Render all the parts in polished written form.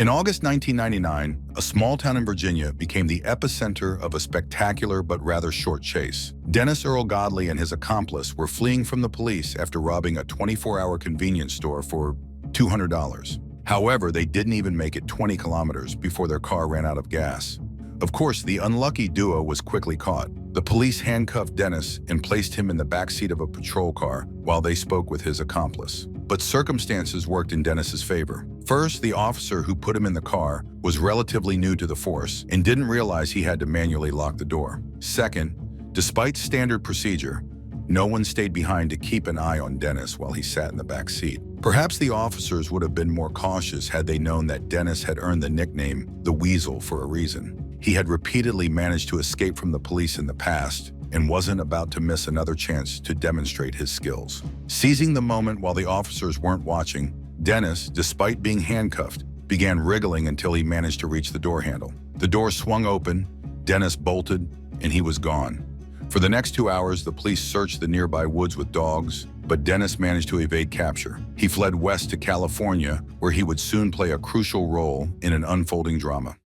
In August 1999, a small town in Virginia became the epicenter of a spectacular but rather short chase. Dennis Earl Godley and his accomplice were fleeing from the police after robbing a 24-hour convenience store for $200. However, they didn't even make it 20 kilometers before their car ran out of gas. Of course, the unlucky duo was quickly caught. The police handcuffed Dennis and placed him in the backseat of a patrol car while they spoke with his accomplice. But circumstances worked in Dennis's favor. First, the officer who put him in the car was relatively new to the force and didn't realize he had to manually lock the door. Second, despite standard procedure, no one stayed behind to keep an eye on Dennis while he sat in the back seat. Perhaps the officers would have been more cautious had they known that Dennis had earned the nickname the Weasel for a reason. He had repeatedly managed to escape from the police in the past and wasn't about to miss another chance to demonstrate his skills. Seizing the moment while the officers weren't watching, Dennis, despite being handcuffed, began wriggling until he managed to reach the door handle. The door swung open, Dennis bolted, and he was gone. For the next 2 hours, the police searched the nearby woods with dogs, but Dennis managed to evade capture. He fled west to California, where he would soon play a crucial role in an unfolding drama.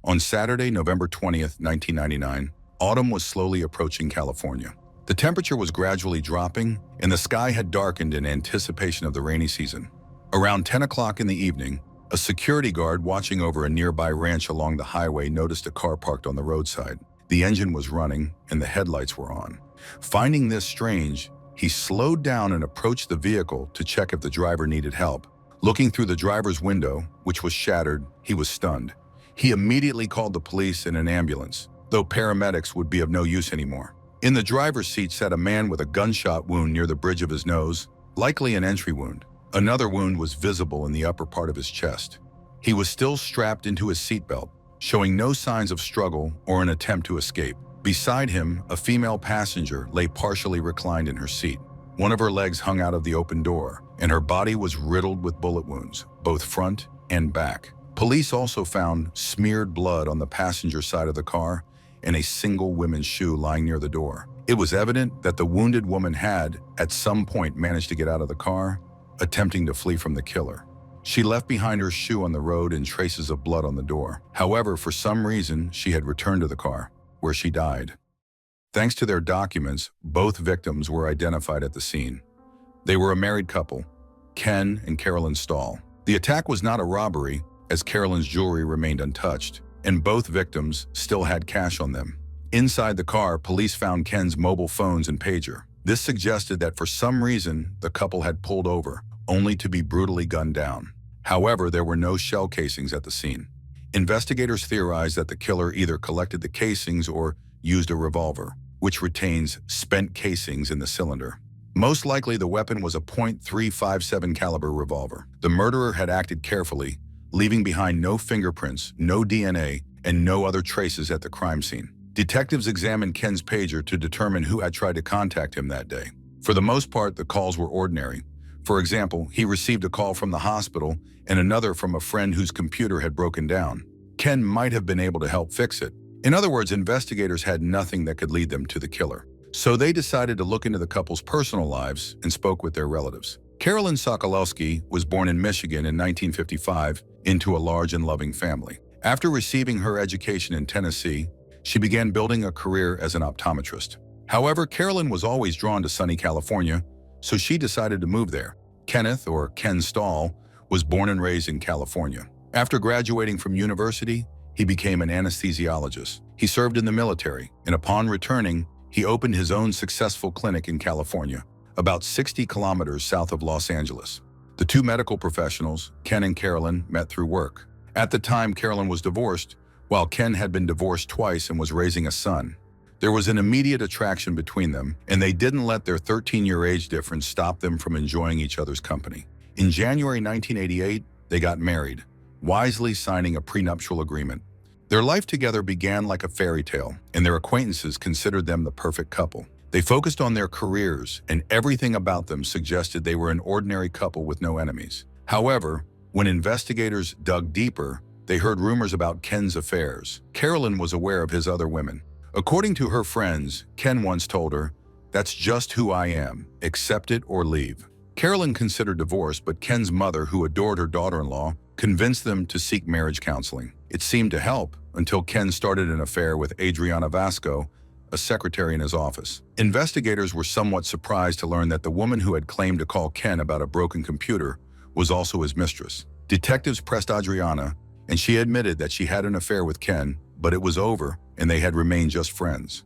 On Saturday, November 20th, 1999, autumn was slowly approaching California. The temperature was gradually dropping, and the sky had darkened in anticipation of the rainy season. Around 10 o'clock in the evening, a security guard watching over a nearby ranch along the highway noticed a car parked on the roadside. The engine was running, and the headlights were on. Finding this strange, he slowed down and approached the vehicle to check if the driver needed help. Looking through the driver's window, which was shattered, he was stunned. He immediately called the police and an ambulance, though paramedics would be of no use anymore. In the driver's seat sat a man with a gunshot wound near the bridge of his nose, likely an entry wound. Another wound was visible in the upper part of his chest. He was still strapped into his seatbelt, showing no signs of struggle or an attempt to escape. Beside him, a female passenger lay partially reclined in her seat. One of her legs hung out of the open door, and her body was riddled with bullet wounds, both front and back. Police also found smeared blood on the passenger side of the car and a single women's shoe lying near the door. It was evident that the wounded woman had, at some point, managed to get out of the car, attempting to flee from the killer. She left behind her shoe on the road and traces of blood on the door. However, for some reason, she had returned to the car, where she died. Thanks to their documents, both victims were identified at the scene. They were a married couple, Ken and Carolyn Stoll. The attack was not a robbery, as Carolyn's jewelry remained untouched, and both victims still had cash on them. Inside the car, police found Ken's mobile phones and pager. This suggested that for some reason, the couple had pulled over, only to be brutally gunned down. However, there were no shell casings at the scene. Investigators theorized that the killer either collected the casings or used a revolver, which retains spent casings in the cylinder. Most likely, the weapon was a .357 caliber revolver. The murderer had acted carefully, leaving behind no fingerprints, no DNA, and no other traces at the crime scene. Detectives examined Ken's pager to determine who had tried to contact him that day. For the most part, the calls were ordinary. For example, he received a call from the hospital and another from a friend whose computer had broken down. Ken might have been able to help fix it. In other words, investigators had nothing that could lead them to the killer. So they decided to look into the couple's personal lives and spoke with their relatives. Carolyn Sokolowski was born in Michigan in 1955 into a large and loving family. After receiving her education in Tennessee, she began building a career as an optometrist. However, Carolyn was always drawn to sunny California, so she decided to move there. Kenneth, or Ken Stoll, was born and raised in California. After graduating from university, he became an anesthesiologist. He served in the military, and upon returning, he opened his own successful clinic in California, about 60 kilometers south of Los Angeles. The two medical professionals, Ken and Carolyn, met through work. At the time, Carolyn was divorced, while Ken had been divorced twice and was raising a son. There was an immediate attraction between them, and they didn't let their 13-year age difference stop them from enjoying each other's company. In January 1988, they got married, wisely signing a prenuptial agreement. Their life together began like a fairy tale, and their acquaintances considered them the perfect couple. They focused on their careers, and everything about them suggested they were an ordinary couple with no enemies. However, when investigators dug deeper, they heard rumors about Ken's affairs. Carolyn was aware of his other women. According to her friends, Ken once told her, "That's just who I am. Accept it or leave." Carolyn considered divorce, but Ken's mother, who adored her daughter-in-law, convinced them to seek marriage counseling. It seemed to help until Ken started an affair with Adriana Vasco, a secretary in his office. Investigators were somewhat surprised to learn that the woman who had claimed to call Ken about a broken computer was also his mistress. Detectives pressed Adriana, and she admitted that she had an affair with Ken, but it was over, and they had remained just friends.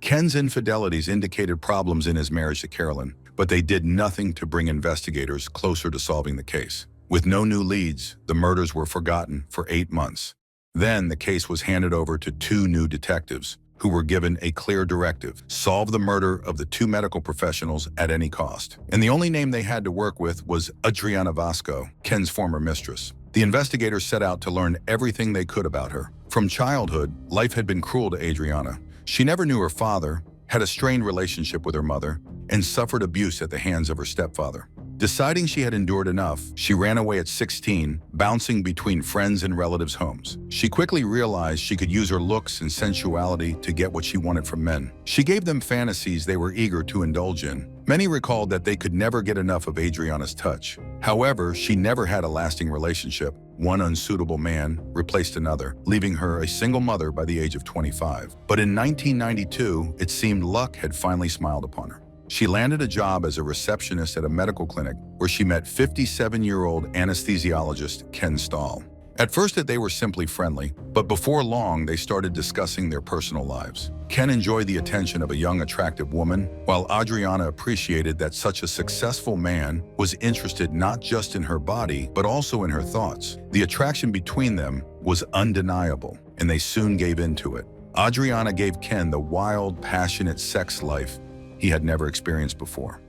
Ken's infidelities indicated problems in his marriage to Carolyn, but they did nothing to bring investigators closer to solving the case. With no new leads, the murders were forgotten for 8 months. Then the case was handed over to 2 new detectives, who were given a clear directive: solve the murder of the 2 medical professionals at any cost. And the only name they had to work with was Adriana Vasco, Ken's former mistress. The investigators set out to learn everything they could about her. From childhood, life had been cruel to Adriana. She never knew her father, had a strained relationship with her mother, and suffered abuse at the hands of her stepfather. Deciding she had endured enough, she ran away at 16, bouncing between friends' and relatives' homes. She quickly realized she could use her looks and sensuality to get what she wanted from men. She gave them fantasies they were eager to indulge in. Many recalled that they could never get enough of Adriana's touch. However, she never had a lasting relationship. One unsuitable man replaced another, leaving her a single mother by the age of 25. But in 1992, it seemed luck had finally smiled upon her. She landed a job as a receptionist at a medical clinic where she met 57-year-old anesthesiologist Ken Stoll. At first, they were simply friendly, but before long, they started discussing their personal lives. Ken enjoyed the attention of a young, attractive woman, while Adriana appreciated that such a successful man was interested not just in her body, but also in her thoughts. The attraction between them was undeniable, and they soon gave in to it. Adriana gave Ken the wild, passionate sex life he had never experienced before.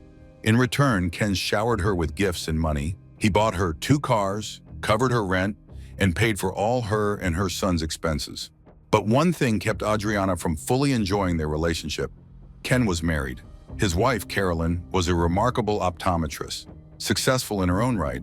In return, Ken showered her with gifts and money. He bought her 2 cars, covered her rent, and paid for all her and her son's expenses. But one thing kept Adriana from fully enjoying their relationship. Ken was married. His wife, Carolyn, was a remarkable optometrist, successful in her own right.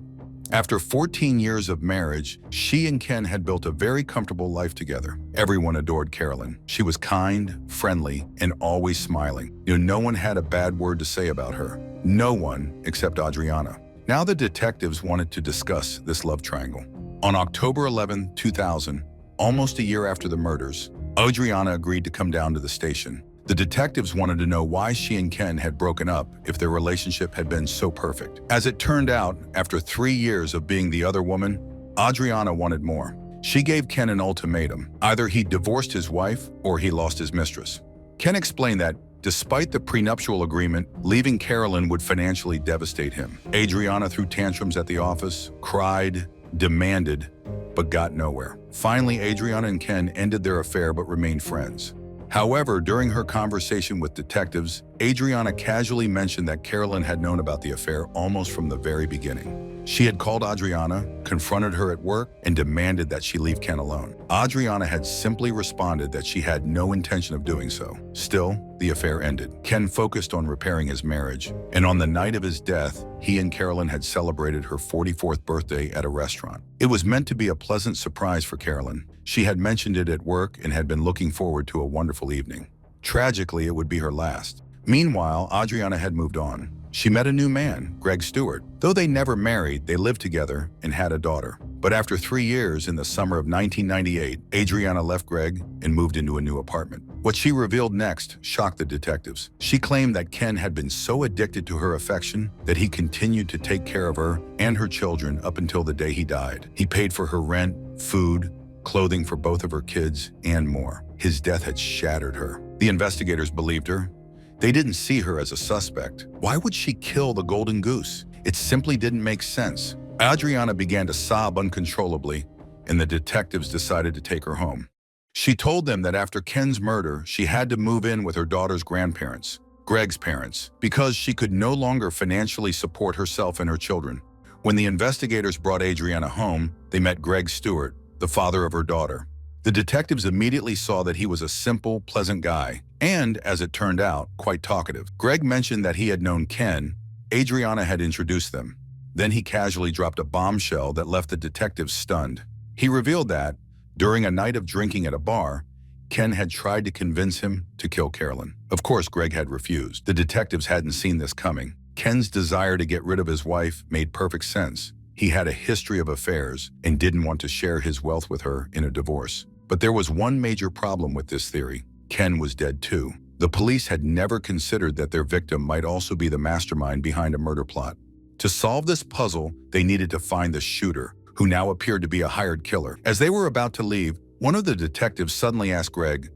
After 14 years of marriage, she and Ken had built a very comfortable life together. Everyone adored Carolyn. She was kind, friendly, and always smiling. No one had a bad word to say about her. No one except Adriana. Now the detectives wanted to discuss this love triangle. On October 11, 2000, almost a year after the murders, Adriana agreed to come down to the station. The detectives wanted to know why she and Ken had broken up if their relationship had been so perfect. As it turned out, after 3 years of being the other woman, Adriana wanted more. She gave Ken an ultimatum. Either he divorced his wife or he lost his mistress. Ken explained that, despite the prenuptial agreement, leaving Carolyn would financially devastate him. Adriana threw tantrums at the office, cried, demanded, but got nowhere. Finally, Adriana and Ken ended their affair but remained friends. However, during her conversation with detectives, Adriana casually mentioned that Carolyn had known about the affair almost from the very beginning. She had called Adriana, confronted her at work, and demanded that she leave Ken alone. Adriana had simply responded that she had no intention of doing so. Still, the affair ended. Ken focused on repairing his marriage, and on the night of his death, he and Carolyn had celebrated her 44th birthday at a restaurant. It was meant to be a pleasant surprise for Carolyn. She had mentioned it at work and had been looking forward to a wonderful evening. Tragically, it would be her last. Meanwhile, Adriana had moved on. She met a new man, Greg Stewart. Though they never married, they lived together and had a daughter. But after 3 years, in the summer of 1998, Adriana left Greg and moved into a new apartment. What she revealed next shocked the detectives. She claimed that Ken had been so addicted to her affection that he continued to take care of her and her children up until the day he died. He paid for her rent, food, clothing for both of her kids, and more. His death had shattered her. The investigators believed her. They didn't see her as a suspect. Why would she kill the golden goose? It simply didn't make sense. Adriana began to sob uncontrollably, and the detectives decided to take her home. She told them that after Ken's murder, she had to move in with her daughter's grandparents, Greg's parents, because she could no longer financially support herself and her children. When the investigators brought Adriana home, they met Greg Stewart, the father of her daughter. The detectives immediately saw that he was a simple, pleasant guy, and, as it turned out, quite talkative. Greg mentioned that he had known Ken. Adriana had introduced them. Then he casually dropped a bombshell that left the detectives stunned. He revealed that, during a night of drinking at a bar, Ken had tried to convince him to kill Carolyn. Of course, Greg had refused. The detectives hadn't seen this coming. Ken's desire to get rid of his wife made perfect sense. He had a history of affairs and didn't want to share his wealth with her in a divorce. But there was one major problem with this theory. Ken was dead too. The police had never considered that their victim might also be the mastermind behind a murder plot. To solve this puzzle, they needed to find the shooter, who now appeared to be a hired killer. As they were about to leave, one of the detectives suddenly asked Greg,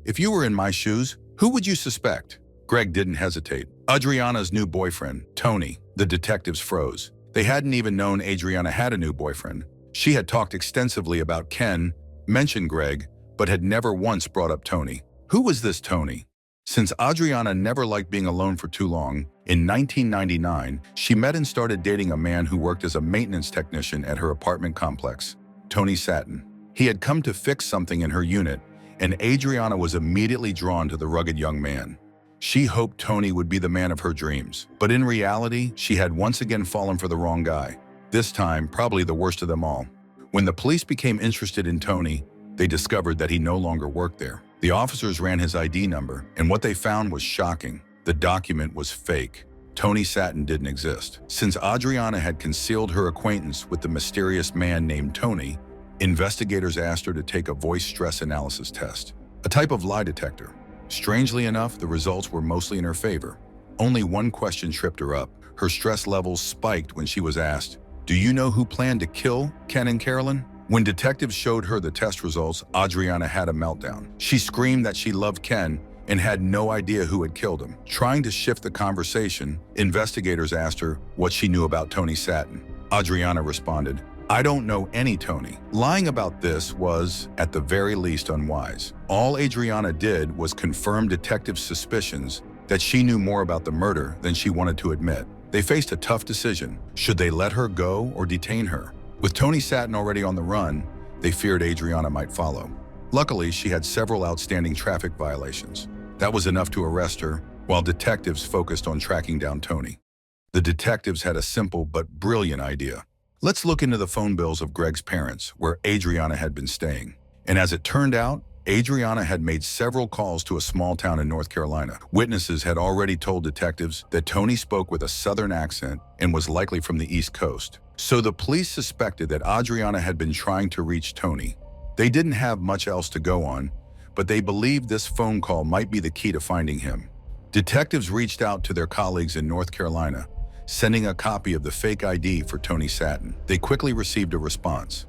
if you were in my shoes, who would you suspect? Greg didn't hesitate. Adriana's new boyfriend, Tony. The detectives froze. They hadn't even known Adriana had a new boyfriend. She had talked extensively about Ken, mentioned Greg, but had never once brought up Tony. Who was this Tony? Since Adriana never liked being alone for too long, in 1999, she met and started dating a man who worked as a maintenance technician at her apartment complex, Tony Satin. He had come to fix something in her unit, and Adriana was immediately drawn to the rugged young man. She hoped Tony would be the man of her dreams, but in reality, she had once again fallen for the wrong guy. This time, probably the worst of them all. When the police became interested in Tony, they discovered that he no longer worked there. The officers ran his ID number, and what they found was shocking. The document was fake. Tony Satin didn't exist. Since Adriana had concealed her acquaintance with the mysterious man named Tony, investigators asked her to take a voice stress analysis test, a type of lie detector. Strangely enough, the results were mostly in her favor. Only one question tripped her up. Her stress levels spiked when she was asked, "Do you know who planned to kill Ken and Carolyn?" When detectives showed her the test results, Adriana had a meltdown. She screamed that she loved Ken and had no idea who had killed him. Trying to shift the conversation, investigators asked her what she knew about Tony Satin. Adriana responded, "I don't know any Tony." Lying about this was, at the very least, unwise. All Adriana did was confirm detectives' suspicions that she knew more about the murder than she wanted to admit. They faced a tough decision. Should they let her go or detain her? With Tony Satin already on the run, they feared Adriana might follow. Luckily, she had several outstanding traffic violations. That was enough to arrest her, while detectives focused on tracking down Tony. The detectives had a simple but brilliant idea. Let's look into the phone bills of Greg's parents, where Adriana had been staying. And as it turned out, Adriana had made several calls to a small town in North Carolina. Witnesses had already told detectives that Tony spoke with a southern accent and was likely from the East Coast. So the police suspected that Adriana had been trying to reach Tony. They didn't have much else to go on, but they believed this phone call might be the key to finding him. Detectives reached out to their colleagues in North Carolina, sending a copy of the fake ID for Tony Satin. They quickly received a response.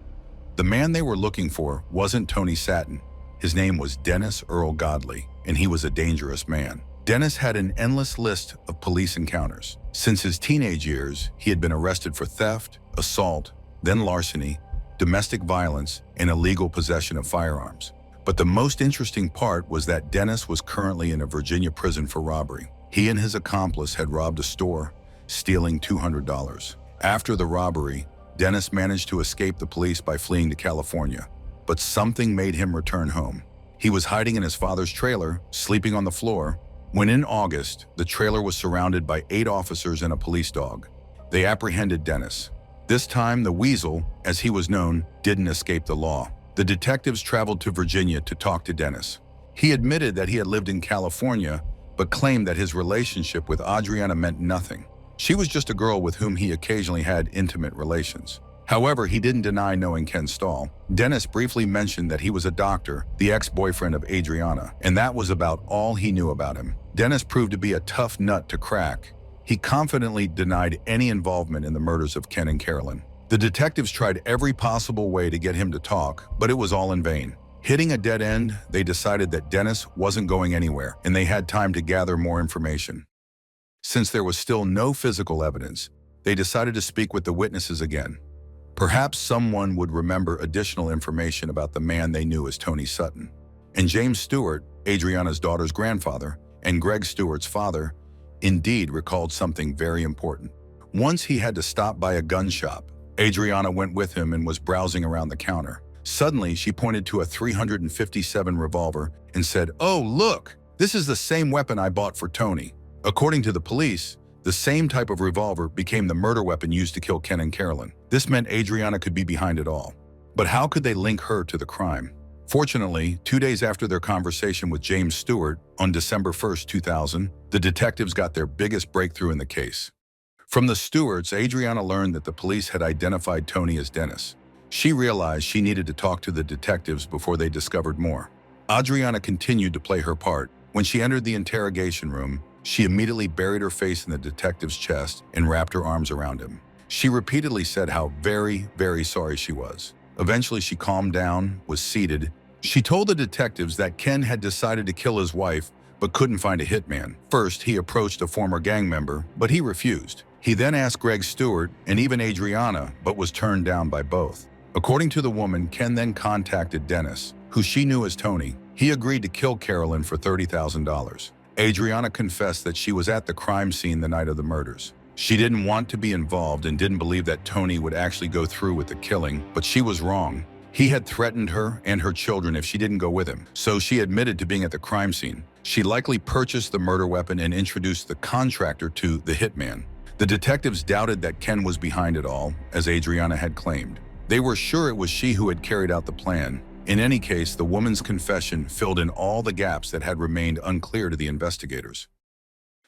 The man they were looking for wasn't Tony Satin. His name was Dennis Earl Godley, and he was a dangerous man. Dennis had an endless list of police encounters. Since his teenage years, he had been arrested for theft, assault, then larceny, domestic violence, and illegal possession of firearms. But the most interesting part was that Dennis was currently in a Virginia prison for robbery. He and his accomplice had robbed a store, stealing $200. After the robbery, Dennis managed to escape the police by fleeing to California. But something made him return home. He was hiding in his father's trailer, sleeping on the floor, when in August, the trailer was surrounded by 8 officers and a police dog. They apprehended Dennis. This time, the Weasel, as he was known, didn't escape the law. The detectives traveled to Virginia to talk to Dennis. He admitted that he had lived in California, but claimed that his relationship with Adriana meant nothing. She was just a girl with whom he occasionally had intimate relations. However, he didn't deny knowing Ken Stoll. Dennis briefly mentioned that he was a doctor, the ex-boyfriend of Adriana, and that was about all he knew about him. Dennis proved to be a tough nut to crack. He confidently denied any involvement in the murders of Ken and Carolyn. The detectives tried every possible way to get him to talk, but it was all in vain. Hitting a dead end, they decided that Dennis wasn't going anywhere, and they had time to gather more information. Since there was still no physical evidence, they decided to speak with the witnesses again. Perhaps someone would remember additional information about the man they knew as Tony Sutton. And James Stewart, Adriana's daughter's grandfather, and Greg Stewart's father, indeed recalled something very important. Once he had to stop by a gun shop. Adriana went with him and was browsing around the counter. Suddenly, she pointed to a .357 revolver and said, "Oh, look, this is the same weapon I bought for Tony." According to the police, the same type of revolver became the murder weapon used to kill Ken and Carolyn. This meant Adriana could be behind it all. But how could they link her to the crime? Fortunately, 2 days after their conversation with James Stewart on December 1st, 2000, the detectives got their biggest breakthrough in the case. From the stewards, Adriana learned that the police had identified Tony as Dennis. She realized she needed to talk to the detectives before they discovered more. Adriana continued to play her part. When she entered the interrogation room, she immediately buried her face in the detective's chest and wrapped her arms around him. She repeatedly said how very, very sorry she was. Eventually, she calmed down, was seated. She told the detectives that Ken had decided to kill his wife, but couldn't find a hitman. First, he approached a former gang member, but he refused. He then asked Greg Stewart and even Adriana, but was turned down by both. According to the woman, Ken then contacted Dennis, who she knew as Tony. He agreed to kill Carolyn for $30,000. Adriana confessed that she was at the crime scene the night of the murders. She didn't want to be involved and didn't believe that Tony would actually go through with the killing, but she was wrong. He had threatened her and her children if she didn't go with him, so she admitted to being at the crime scene. She likely purchased the murder weapon and introduced the contractor to the hitman. The detectives doubted that Ken was behind it all, as Adriana had claimed. They were sure it was she who had carried out the plan. In any case, the woman's confession filled in all the gaps that had remained unclear to the investigators.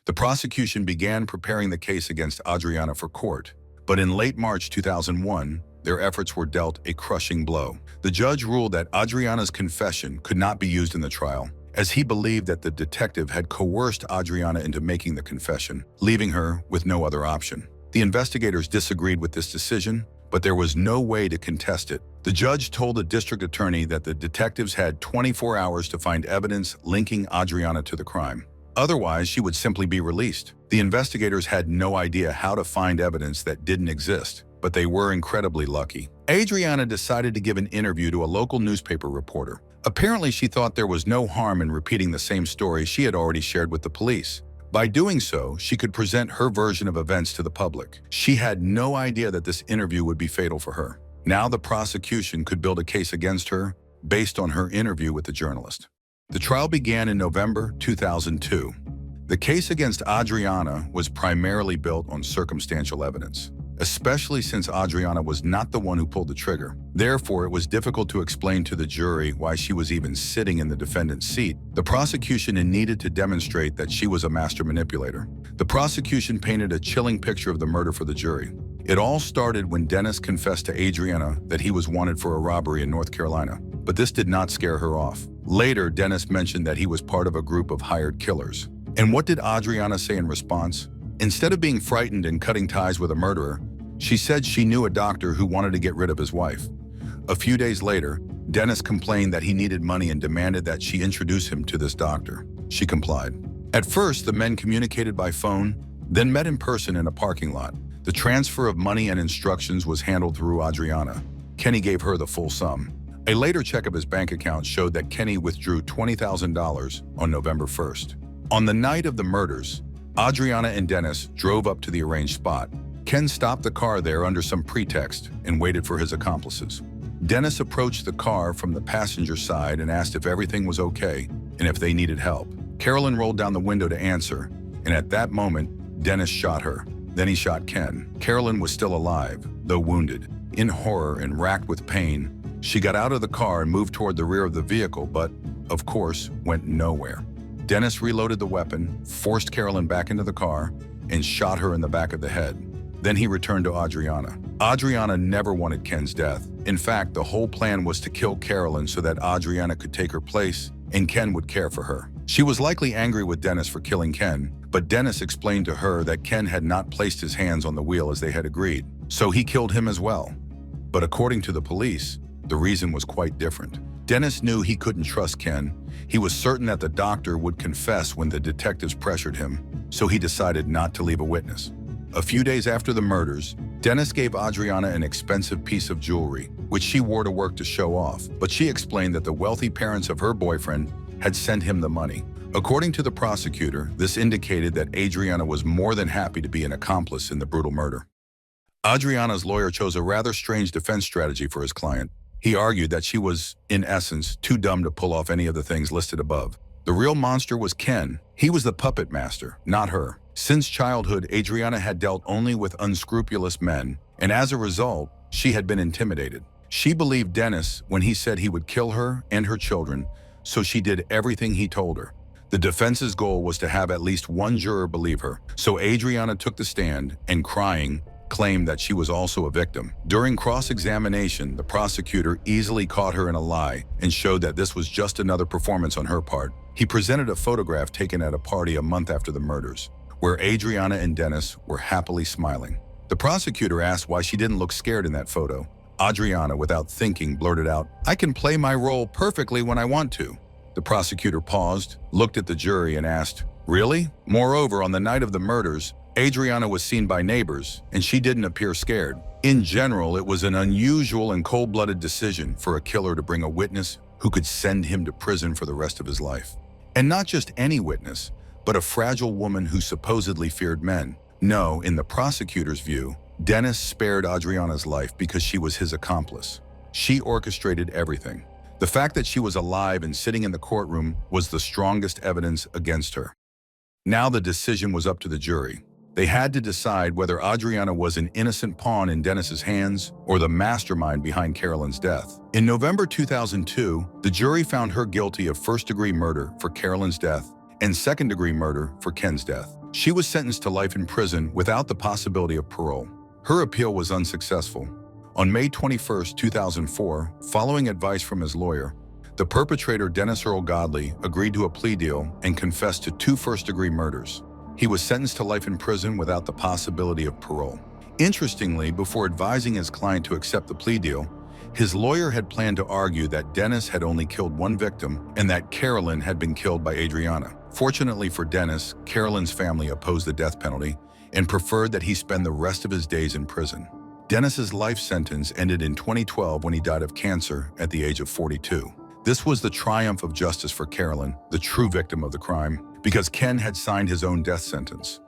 The prosecution began preparing the case against Adriana for court, but in late March 2001, their efforts were dealt a crushing blow. The judge ruled that Adriana's confession could not be used in the trial, as he believed that the detective had coerced Adriana into making the confession, leaving her with no other option. The investigators disagreed with this decision, but there was no way to contest it. The judge told the district attorney that the detectives had 24 hours to find evidence linking Adriana to the crime. Otherwise, she would simply be released. The investigators had no idea how to find evidence that didn't exist, but they were incredibly lucky. Adriana decided to give an interview to a local newspaper reporter. Apparently, she thought there was no harm in repeating the same story she had already shared with the police. By doing so, she could present her version of events to the public. She had no idea that this interview would be fatal for her. Now the prosecution could build a case against her based on her interview with the journalist. The trial began in November 2002. The case against Adriana was primarily built on circumstantial evidence, especially since Adriana was not the one who pulled the trigger. Therefore, it was difficult to explain to the jury why she was even sitting in the defendant's seat. The prosecution needed to demonstrate that she was a master manipulator. The prosecution painted a chilling picture of the murder for the jury. It all started when Dennis confessed to Adriana that he was wanted for a robbery in North Carolina, but this did not scare her off. Later, Dennis mentioned that he was part of a group of hired killers. And what did Adriana say in response? Instead of being frightened and cutting ties with a murderer, she said she knew a doctor who wanted to get rid of his wife. A few days later, Dennis complained that he needed money and demanded that she introduce him to this doctor. She complied. At first, the men communicated by phone, then met in person in a parking lot. The transfer of money and instructions was handled through Adriana. Kenny gave her the full sum. A later check of his bank account showed that Kenny withdrew $20,000 on November 1st. On the night of the murders, Adriana and Dennis drove up to the arranged spot. Ken stopped the car there under some pretext and waited for his accomplices. Dennis approached the car from the passenger side and asked if everything was okay and if they needed help. Carolyn rolled down the window to answer, and at that moment, Dennis shot her. Then he shot Ken. Carolyn was still alive, though wounded. In horror and racked with pain, she got out of the car and moved toward the rear of the vehicle, but, of course, went nowhere. Dennis reloaded the weapon, forced Carolyn back into the car, and shot her in the back of the head. Then he returned to Adriana. Adriana never wanted Ken's death. In fact, the whole plan was to kill Carolyn so that Adriana could take her place and Ken would care for her. She was likely angry with Dennis for killing Ken, but Dennis explained to her that Ken had not placed his hands on the wheel as they had agreed, so he killed him as well. But according to the police, the reason was quite different. Dennis knew he couldn't trust Ken. He was certain that the doctor would confess when the detectives pressured him, so he decided not to leave a witness. A few days after the murders, Dennis gave Adriana an expensive piece of jewelry, which she wore to work to show off, but she explained that the wealthy parents of her boyfriend had sent him the money. According to the prosecutor, this indicated that Adriana was more than happy to be an accomplice in the brutal murder. Adriana's lawyer chose a rather strange defense strategy for his client. He argued that she was, in essence, too dumb to pull off any of the things listed above. The real monster was Ken. He was the puppet master, not her. Since childhood, Adriana had dealt only with unscrupulous men, and as a result, she had been intimidated. She believed Dennis when he said he would kill her and her children, so she did everything he told her. The defense's goal was to have at least one juror believe her, so Adriana took the stand and, crying, claimed that she was also a victim. During cross-examination, the prosecutor easily caught her in a lie and showed that this was just another performance on her part. He presented a photograph taken at a party a month after the murders, where Adriana and Dennis were happily smiling. The prosecutor asked why she didn't look scared in that photo. Adriana, without thinking, blurted out, "I can play my role perfectly when I want to." The prosecutor paused, looked at the jury, and asked, "Really?" Moreover, on the night of the murders, Adriana was seen by neighbors, and she didn't appear scared. In general, it was an unusual and cold-blooded decision for a killer to bring a witness who could send him to prison for the rest of his life. And not just any witness, but a fragile woman who supposedly feared men. No, in the prosecutor's view, Dennis spared Adriana's life because she was his accomplice. She orchestrated everything. The fact that she was alive and sitting in the courtroom was the strongest evidence against her. Now the decision was up to the jury. They had to decide whether Adriana was an innocent pawn in Dennis's hands or the mastermind behind Carolyn's death. In November 2002, the jury found her guilty of first-degree murder for Carolyn's death and second-degree murder for Ken's death. She was sentenced to life in prison without the possibility of parole. Her appeal was unsuccessful. On May 21, 2004, following advice from his lawyer, the perpetrator Dennis Earl Godley agreed to a plea deal and confessed to 2 first-degree murders. He was sentenced to life in prison without the possibility of parole. Interestingly, before advising his client to accept the plea deal, his lawyer had planned to argue that Dennis had only killed one victim and that Carolyn had been killed by Adriana. Fortunately for Dennis, Carolyn's family opposed the death penalty and preferred that he spend the rest of his days in prison. Dennis's life sentence ended in 2012 when he died of cancer at the age of 42. This was the triumph of justice for Carolyn, the true victim of the crime, because Ken had signed his own death sentence.